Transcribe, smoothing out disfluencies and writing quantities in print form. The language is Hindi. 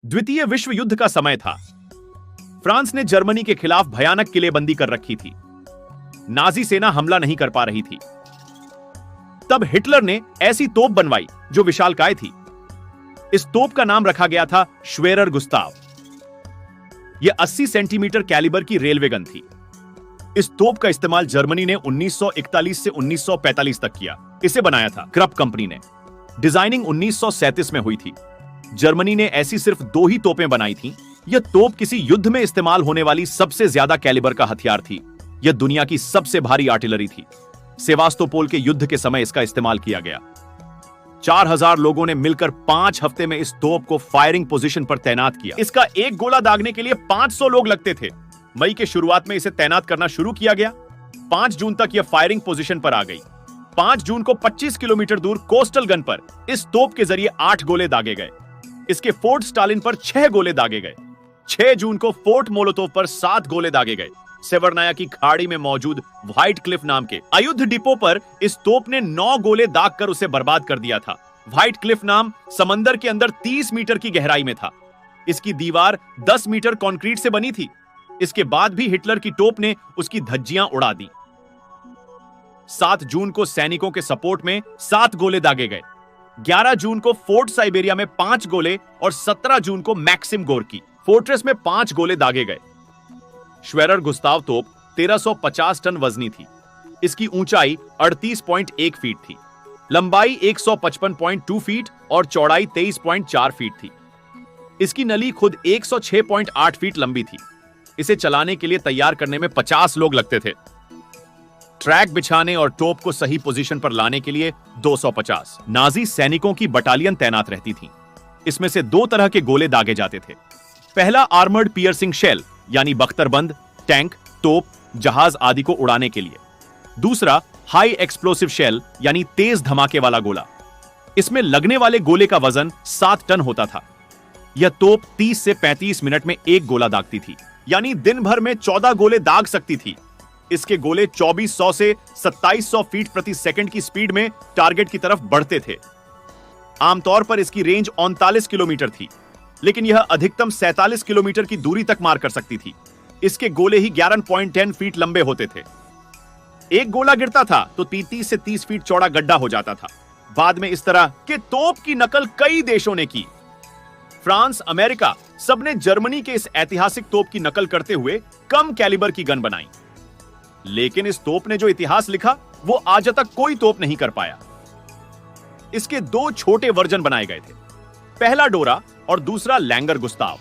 द्वितीय विश्व युद्ध का समय था। फ्रांस ने जर्मनी के खिलाफ भयानक किलेबंदी कर रखी थी। नाजी सेना हमला नहीं कर पा रही थी। तब हिटलर ने ऐसी तोप बनवाई जो विशालकाय थी। इस तोप का नाम रखा गया था श्वेरर गुस्ताव। यह 80 सेंटीमीटर कैलिबर की रेलवे गन थी। इस तोप का इस्तेमाल जर्मनी ने 1941 से 1945 तक किया। इसे बनाया था क्रप कंपनी ने। डिजाइनिंग 1937 में हुई थी। जर्मनी ने ऐसी सिर्फ 2 ही तोपें बनाई थीं। यह तोप किसी युद्ध में इस्तेमाल होने वाली सबसे ज्यादा कैलिबर का हथियार थी। यह दुनिया की सबसे भारी आर्टिलरी थी। सेवास्तोपोल के युद्ध के समय इसका इस्तेमाल किया गया। 4000 लोगों ने मिलकर 5 हफ्ते में इस तोप को फायरिंग पोजीशन पर तैनात किया। इसका एक गोला दागने के लिए 500 लोग लगते थे। मई के शुरुआत में इसे तैनात करना शुरू किया गया। 5 जून तक यह फायरिंग पोजीशन पर आ गई। 5 जून को 25 किलोमीटर दूर कोस्टल गन पर इस तोप के जरिए 8 गोले दागे गए। इसके फोर्ट स्टालिन पर 6 गोले दागे गए। 6 जून को फोर्ट मोलोतोव पर 7 गोले दागे गए। सेवर्नाया की खाड़ी में मौजूद व्हाइट क्लिफ नाम के अयुद्ध डिपो पर इस तोप ने 9 गोले दागकर उसे बर्बाद कर दिया था। व्हाइट क्लिफ नाम समंदर के अंदर 30 मीटर की गहराई में था। इसकी दीवार 10 मीटर कंक्रीट से बनी थी। इसके बाद भी हिटलर की तोप ने उसकी धज्जियां उड़ा दी। 7 जून को सैनिकों के सपोर्ट में 7 गोले दागे गए। 11 जून को फोर्ट साइबेरिया में 5 गोले और 17 जून को मैक्सिम गोर्की फोर्ट्रेस में 5 गोले दागे गए। श्वेरर गुस्ताव तोप 1350 टन वजनी थी। इसकी ऊंचाई 38.1 फीट थी, लंबाई 155.2 फीट और चौड़ाई 23.4 फीट थी। इसकी नली खुद 106.8 फीट लंबी थी। इसे चलाने के लिए तैयार करने में 50 लोग लगते थे। ट्रैक बिछाने और तोप को सही पोजीशन पर लाने के लिए 250 नाजी सैनिकों की बटालियन तैनात रहती थी। इसमें से 2 तरह के गोले दागे जाते थे। पहला आर्मर्ड पियर्सिंग शेल यानी बख्तरबंद, टैंक, तोप, जहाज आदि को उड़ाने के लिए। दूसरा हाई एक्सप्लोसिव शेल यानी तेज धमाके वाला गोला। इसमें लगने वाले गोले का वजन 7 टन होता था। यह तोप 30 से 35 मिनट में एक गोला दागती थी, यानी दिन भर में 14 गोले दाग सकती थी। इसके गोले 2400 से 2700 फीट प्रति सेकंड की स्पीड में टारगेट की तरफ बढ़ते थे। आमतौर पर इसकी रेंज 39 किलोमीटर थी, लेकिन यह अधिकतम 47 किलोमीटर की दूरी तक मार कर सकती थी। इसके गोले ही 11.10 फीट लंबे होते थे। एक गोला गिरता था तो 30 से 30 फीट चौड़ा गड्ढा हो जाता था। बाद में इस तरह के तोप की नकल कई देशों ने की। फ्रांस, अमेरिका सबने जर्मनी के इस ऐतिहासिक तोप की नकल करते हुए कम कैलिबर की गन बनाई। लेकिन इस तोप ने जो इतिहास लिखा वो आज तक कोई तोप नहीं कर पाया। इसके 2 छोटे वर्जन बनाए गए थे, पहला डोरा और दूसरा लैंगर गुस्ताव।